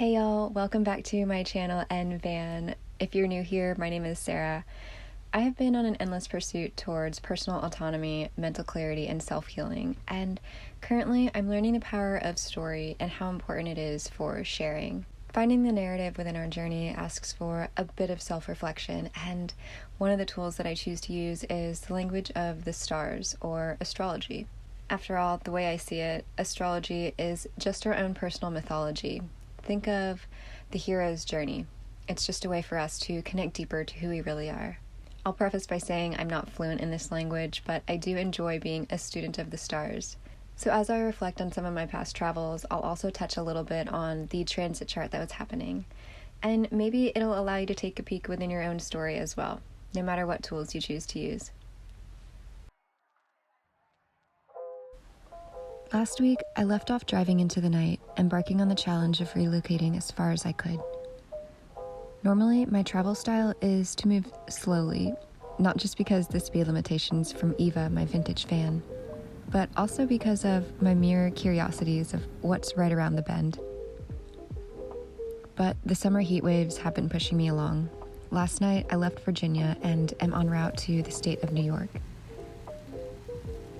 Hey y'all, welcome back to my channel and van. If you're new here, my name is Sara. I have been on an endless pursuit towards personal autonomy, mental clarity, and self-healing, and currently I'm learning the power of story and how important it is for sharing. Finding the narrative within our journey asks for a bit of self-reflection, and one of the tools that I choose to use is the language of the stars, or astrology. After all, the way I see it, astrology is just our own personal mythology. Think of the hero's journey. It's just a way for us to connect deeper to who we really are. I'll preface by saying I'm not fluent in this language, but I do enjoy being a student of the stars. So as I reflect on some of my past travels, I'll also touch a little bit on the transit chart that was happening. And maybe it'll allow you to take a peek within your own story as well, no matter what tools you choose to use. Last week, I left off driving into the night, embarking on the challenge of relocating as far as I could. Normally, my travel style is to move slowly, not just because the speed limitations from Eva, my vintage van, but also because of my mere curiosities of what's right around the bend. But the summer heat waves have been pushing me along. Last night, I left Virginia and am en route to the state of New York.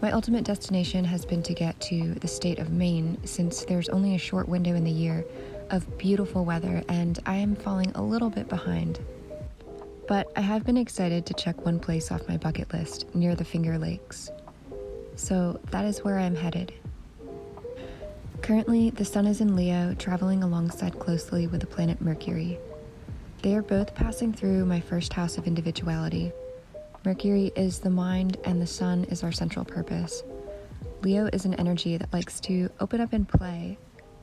My ultimate destination has been to get to the state of Maine, since there's only a short window in the year of beautiful weather and I am falling a little bit behind. But I have been excited to check one place off my bucket list near the Finger Lakes. So that is where I am headed. Currently, the sun is in Leo, traveling alongside closely with the planet Mercury. They are both passing through my first house of individuality. Mercury is the mind and the sun is our central purpose. Leo is an energy that likes to open up and play.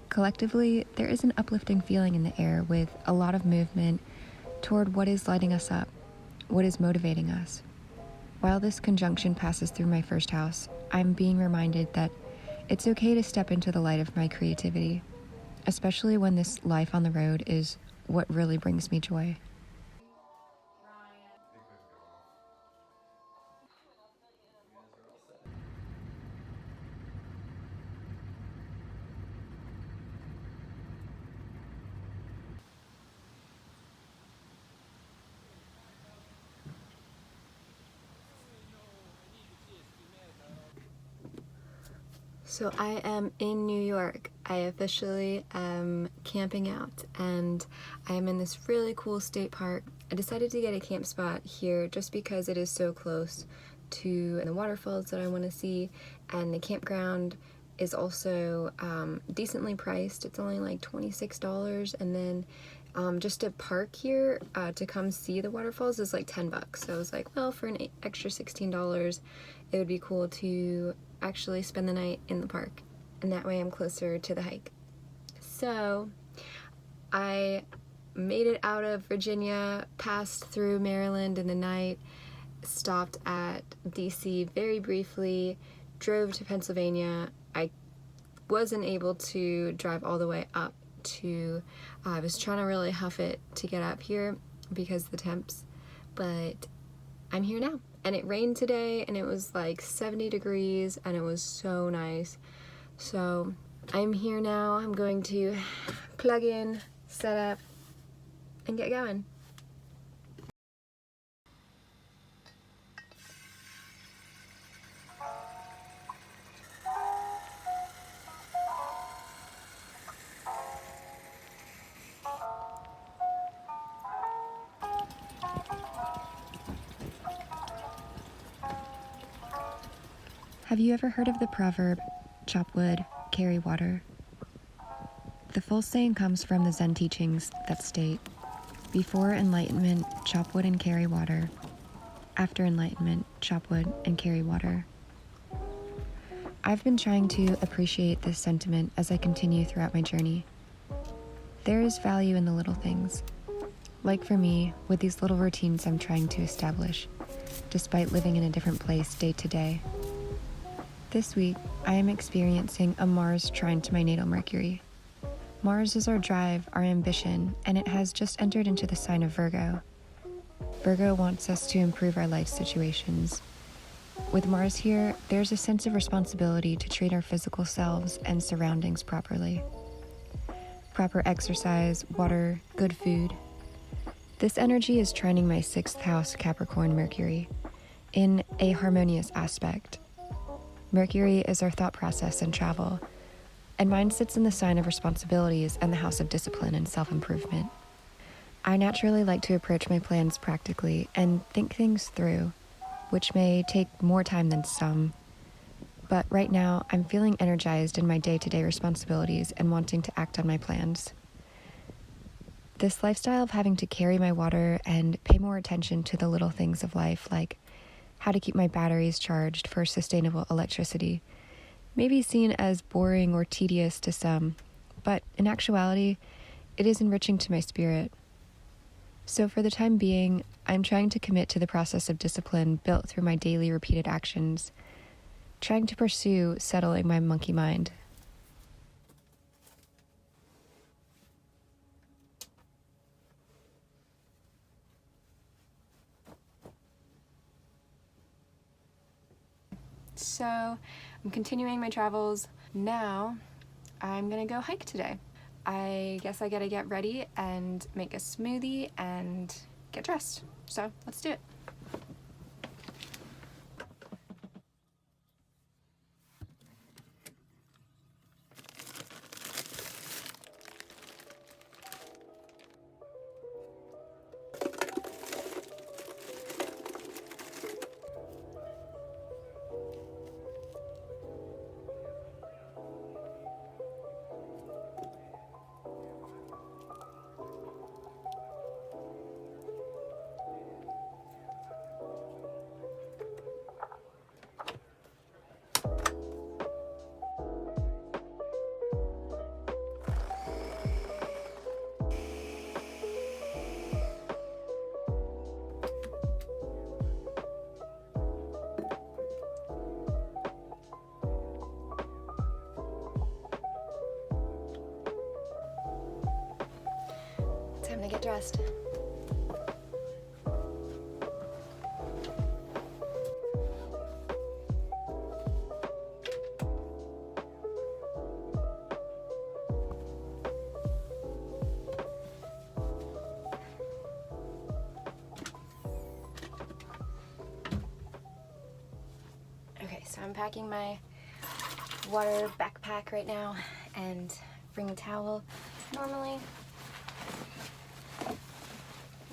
Collectively, there is an uplifting feeling in the air with a lot of movement toward what is lighting us up, what is motivating us. While this conjunction passes through my first house, I'm being reminded that it's okay to step into the light of my creativity, especially when this life on the road is what really brings me joy. So I am in New York. I officially am camping out and I am in this really cool state park. I decided to get a camp spot here just because it is so close to the waterfalls that I want to see, and the campground is also decently priced. It's only like $26, and then just to park here to come see the waterfalls is like $10. So I was like, well, for an extra $16 it would be cool to actually spend the night in the park, and that way I'm closer to the hike. So I made it out of Virginia, passed through Maryland in the night, stopped at DC very briefly, drove to Pennsylvania. I wasn't able to drive all the way up to, I was trying to really huff it to get up here because of the temps, but I'm here now. And it rained today and it was like 70 degrees and it was so nice. So I'm here now. I'm going to plug in, set up, and get going. Have you ever heard of the proverb, chop wood, carry water? The full saying comes from the Zen teachings that state, before enlightenment, chop wood and carry water. After enlightenment, chop wood and carry water. I've been trying to appreciate this sentiment as I continue throughout my journey. There is value in the little things. Like for me, with these little routines I'm trying to establish, despite living in a different place day to day. This week, I am experiencing a Mars trine to my natal Mercury. Mars is our drive, our ambition, and it has just entered into the sign of Virgo. Virgo wants us to improve our life situations. With Mars here, there's a sense of responsibility to treat our physical selves and surroundings properly. proper exercise, water, good food. This energy is trining my 6th house Capricorn Mercury in a harmonious aspect. Mercury is our thought process and travel, and mine sits in the sign of responsibilities and the house of discipline and self-improvement. I naturally like to approach my plans practically and think things through, which may take more time than some. But right now, I'm feeling energized in my day-to-day responsibilities and wanting to act on my plans. This lifestyle of having to carry my water and pay more attention to the little things of life, like how to keep my batteries charged for sustainable electricity, may be seen as boring or tedious to some, but in actuality, it is enriching to my spirit. So for the time being, I'm trying to commit to the process of discipline built through my daily repeated actions, trying to pursue settling my monkey mind. So I'm continuing my travels. Now I'm gonna go hike today. I guess I gotta get ready and make a smoothie and get dressed. So let's do it. Time to get dressed. Okay, so I'm packing my water backpack right now and bring a towel. Normally,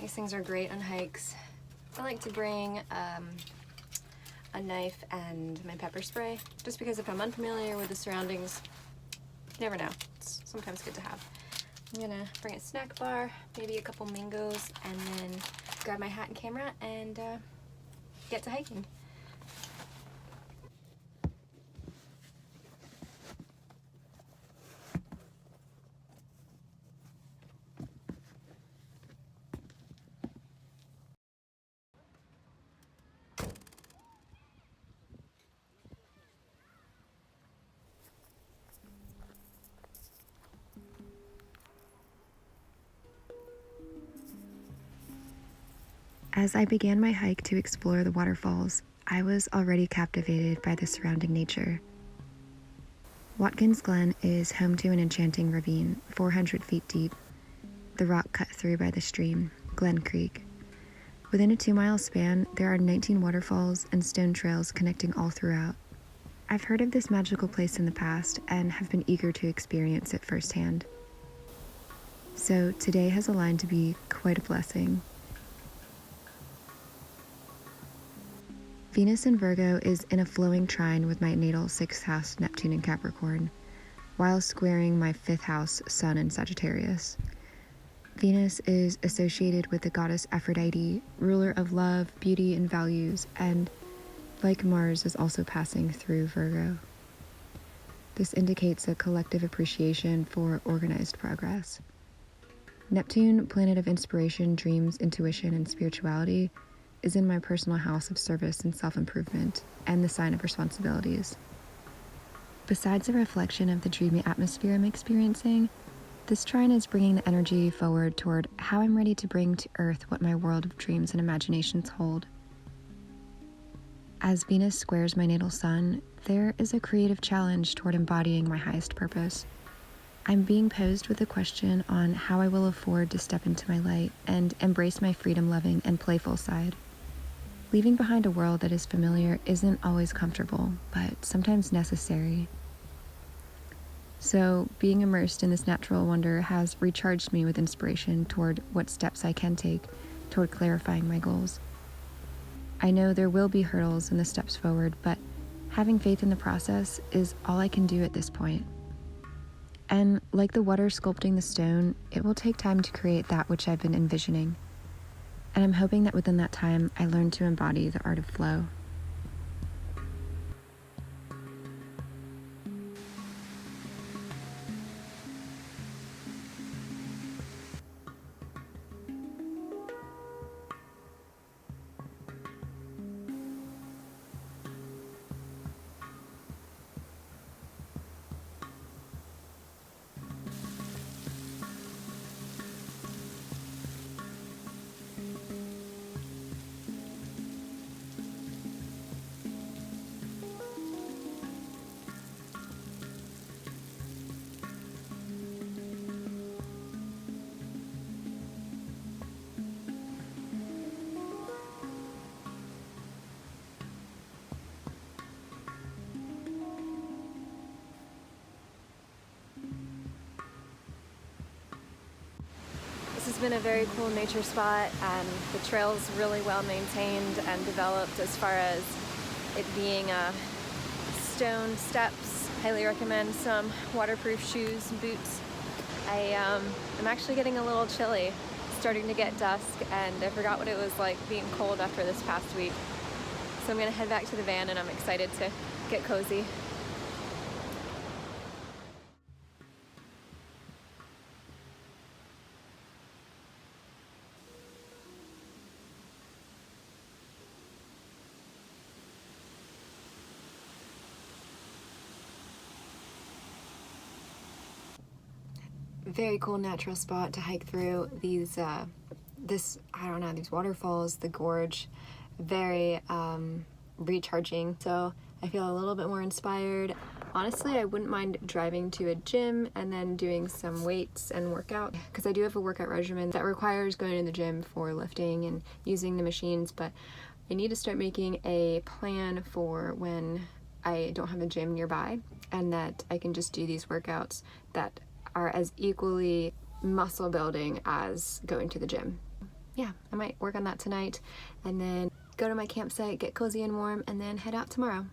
these things are great on hikes. I like to bring a knife and my pepper spray, just because if I'm unfamiliar with the surroundings, you never know. It's sometimes good to have. I'm gonna bring a snack bar, maybe a couple mangoes, and then grab my hat and camera and get to hiking. As I began my hike to explore the waterfalls, I was already captivated by the surrounding nature. Watkins Glen is home to an enchanting ravine, 400 feet deep, the rock cut through by the stream, Glen Creek. Within a 2-mile span, there are 19 waterfalls and stone trails connecting all throughout. I've heard of this magical place in the past and have been eager to experience it firsthand. So today has aligned to be quite a blessing. Venus in Virgo is in a flowing trine with my natal 6th house Neptune in Capricorn, while squaring my 5th house Sun in Sagittarius. Venus is associated with the goddess Aphrodite, ruler of love, beauty, and values, and like Mars is also passing through Virgo. This indicates a collective appreciation for organized progress. Neptune, planet of inspiration, dreams, intuition, and spirituality, is in my personal house of service and self-improvement, and the sign of responsibilities. Besides a reflection of the dreamy atmosphere I'm experiencing, this trine is bringing the energy forward toward how I'm ready to bring to Earth what my world of dreams and imaginations hold. As Venus squares my natal Sun, there is a creative challenge toward embodying my highest purpose. I'm being posed with a question on how I will afford to step into my light and embrace my freedom-loving and playful side. Leaving behind a world that is familiar isn't always comfortable, but sometimes necessary. So, being immersed in this natural wonder has recharged me with inspiration toward what steps I can take toward clarifying my goals. I know there will be hurdles in the steps forward, but having faith in the process is all I can do at this point. And like the water sculpting the stone, it will take time to create that which I've been envisioning. And I'm hoping that within that time, I learn to embody the art of flow. This has been a very cool nature spot, and the trail's really well maintained and developed as far as it being stone steps. Highly recommend some waterproof shoes and boots. I'm actually getting a little chilly. It's starting to get dusk, and I forgot what it was like being cold after this past week. So I'm gonna head back to the van, and I'm excited to get cozy. Very cool natural spot to hike through. These these waterfalls, the gorge, very recharging. So I feel a little bit more inspired. Honestly, I wouldn't mind driving to a gym and then doing some weights and workout, because I do have a workout regimen that requires going to the gym for lifting and using the machines, but I need to start making a plan for when I don't have a gym nearby, and that I can just do these workouts that are as equally muscle building as going to the gym. Yeah, I might work on that tonight and then go to my campsite, get cozy and warm, and then head out tomorrow.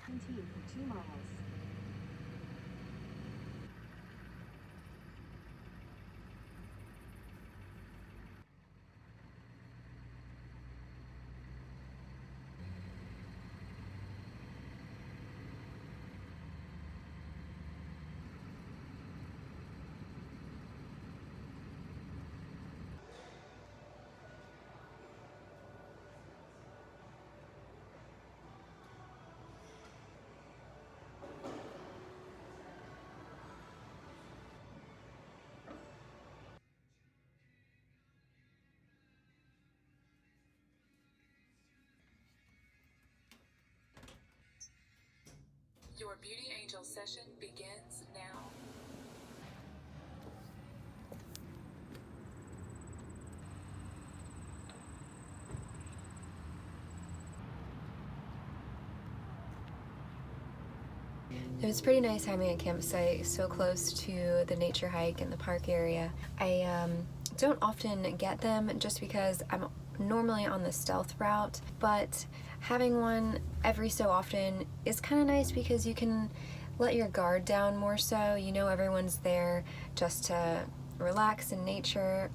Continue for 2 miles. Your Beauty Angel session begins now. It was pretty nice having a campsite so close to the nature hike and the park area. I don't often get them just because I'm normally on the stealth route, but having one every so often is kind of nice because you can let your guard down more so. You know everyone's there just to relax in nature,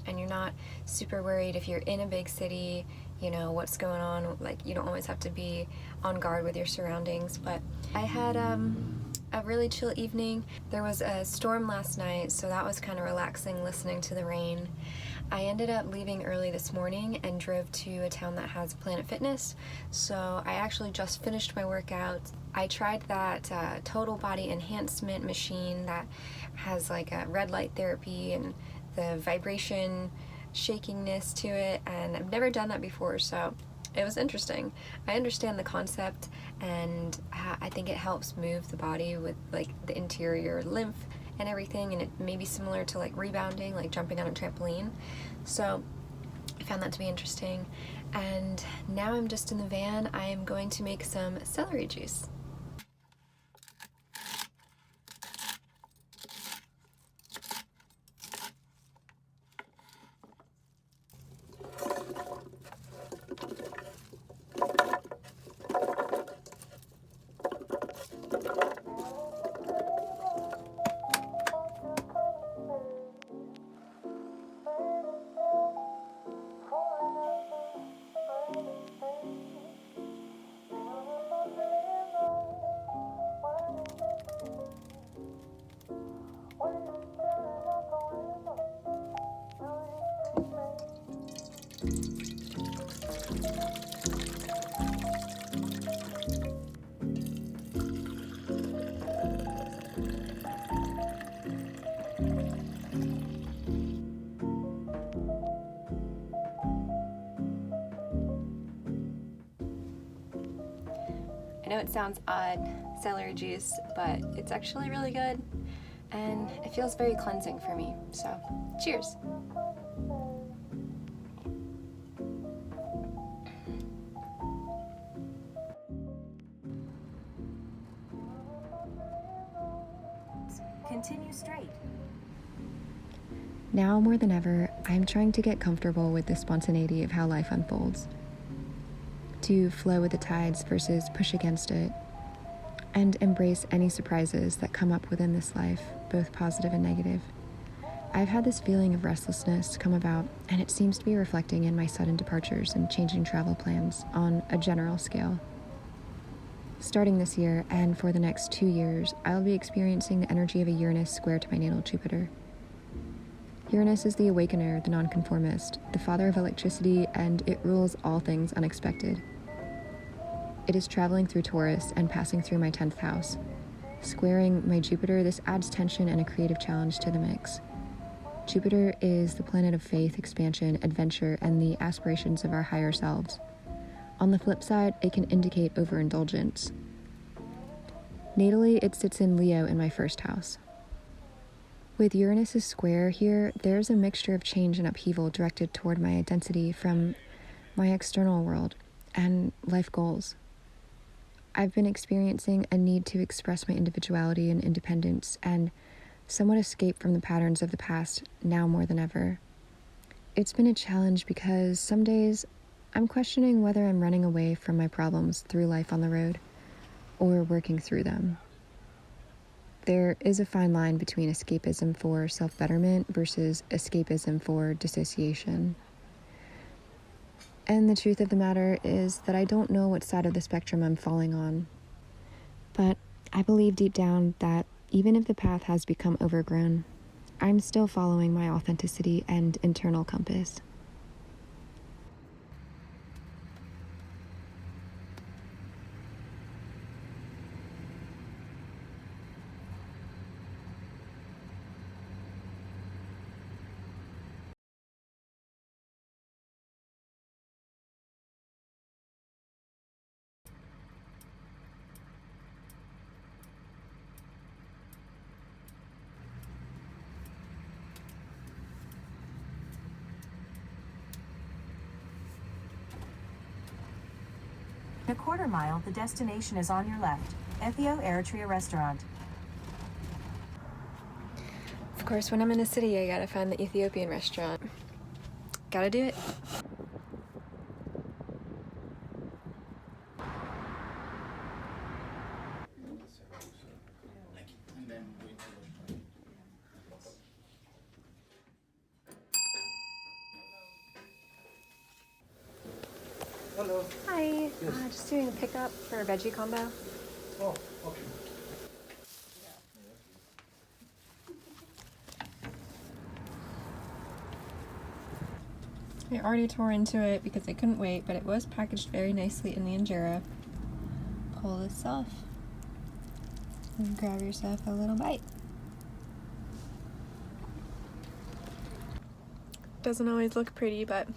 and you're not super worried if you're in a big city, you know, what's going on. Like, you don't always have to be on guard with your surroundings. But I had a really chill evening. There was a storm last night, so that was kind of relaxing, listening to the rain. I ended up leaving early this morning and drove to a town that has Planet Fitness. So I actually just finished my workout. I tried that total body enhancement machine that has like a red light therapy and the vibration shakiness to it, and I've never done that before, so it was interesting. I understand the concept, and I think it helps move the body with like the interior lymph and everything, and it may be similar to like rebounding, like jumping on a trampoline. So I found that to be interesting. And now I'm just in the van. I am going to make some celery juice. I know it sounds odd, celery juice, but it's actually really good, and it feels very cleansing for me, so cheers! Continue straight. Now more than ever, I'm trying to get comfortable with the spontaneity of how life unfolds. To flow with the tides versus push against it, and embrace any surprises that come up within this life, both positive and negative. I've had this feeling of restlessness come about, and it seems to be reflecting in my sudden departures and changing travel plans on a general scale. Starting this year, and for the next 2 years, I'll be experiencing the energy of a Uranus square to my natal Jupiter. Uranus is the awakener, the nonconformist, the father of electricity, and it rules all things unexpected. It is traveling through Taurus and passing through my 10th house. Squaring my Jupiter, this adds tension and a creative challenge to the mix. Jupiter is the planet of faith, expansion, adventure, and the aspirations of our higher selves. On the flip side, it can indicate overindulgence. Natally, it sits in Leo in my 1st house. With Uranus' square here, there's a mixture of change and upheaval directed toward my identity from my external world and life goals. I've been experiencing a need to express my individuality and independence and somewhat escape from the patterns of the past now more than ever. It's been a challenge because some days I'm questioning whether I'm running away from my problems through life on the road or working through them. There is a fine line between escapism for self-betterment versus escapism for dissociation. And the truth of the matter is that I don't know what side of the spectrum I'm falling on. But I believe deep down that even if the path has become overgrown, I'm still following my authenticity and internal compass. In a quarter mile, the destination is on your left. Ethio Eritrea Restaurant. Of course, when I'm in a city, I gotta find the Ethiopian restaurant. Gotta do it. Hello. Hi, Yes. just doing a pickup for a veggie combo. Oh, okay. I already tore into it because I couldn't wait, but it was packaged very nicely in the injera. Pull this off and grab yourself a little bite. Doesn't always look pretty, but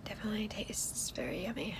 definitely tastes very yummy.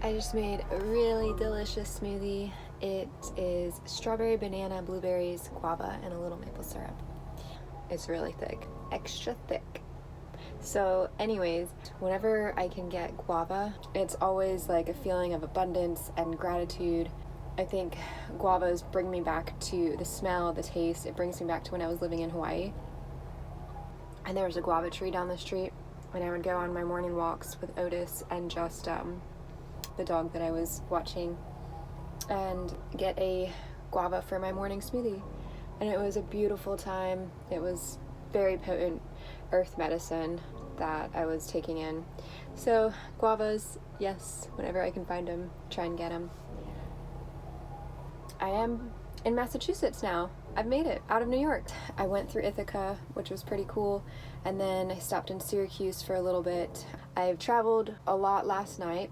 I just made a really delicious smoothie. It is strawberry, banana, blueberries, guava, and a little maple syrup. It's really thick, extra thick. So anyways, whenever I can get guava, it's always like a feeling of abundance and gratitude. I think guavas bring me back to the smell, the taste. It brings me back to when I was living in Hawaii. And there was a guava tree down the street, and I would go on my morning walks with Otis and just the dog that I was watching, and get a guava for my morning smoothie. And it was a beautiful time. It was very potent earth medicine that I was taking in. So guavas, yes, whenever I can find them, try and get them. I am in Massachusetts now. I've made it out of New York. I went through Ithaca, which was pretty cool, and then I stopped in Syracuse for a little bit. I've traveled a lot last night,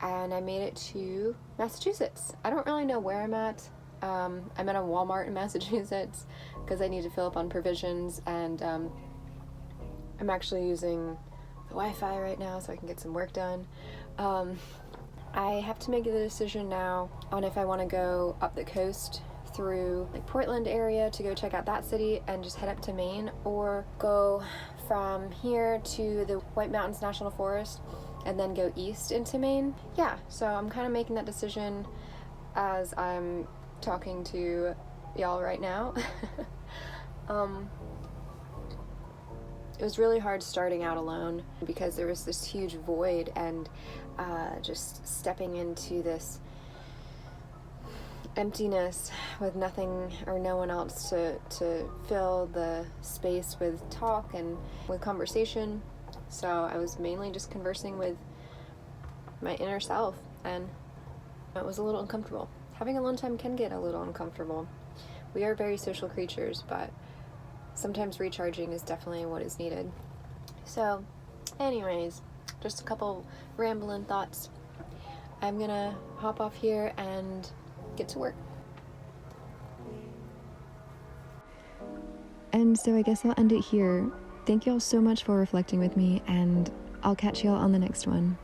and I made it to Massachusetts. I don't really know where I'm at. I'm at a Walmart in Massachusetts because I need to fill up on provisions, and I'm actually using the Wi-Fi right now so I can get some work done. I have to make the decision now on if I want to go up the coast through like Portland area to go check out that city and just head up to Maine, or go from here to the White Mountains National Forest and then go east into Maine. Yeah, so I'm kind of making that decision as I'm talking to y'all right now. It was really hard starting out alone because there was this huge void, and just stepping into this emptiness with nothing or no one else to fill the space with talk and with conversation. So I was mainly just conversing with my inner self, and it was a little uncomfortable. Having alone time can get a little uncomfortable. We are very social creatures, but sometimes recharging is definitely what is needed. So anyways, just a couple rambling thoughts. I'm gonna hop off here and get to work. And so I guess I'll end it here. Thank y'all so much for reflecting with me, and I'll catch y'all on the next one.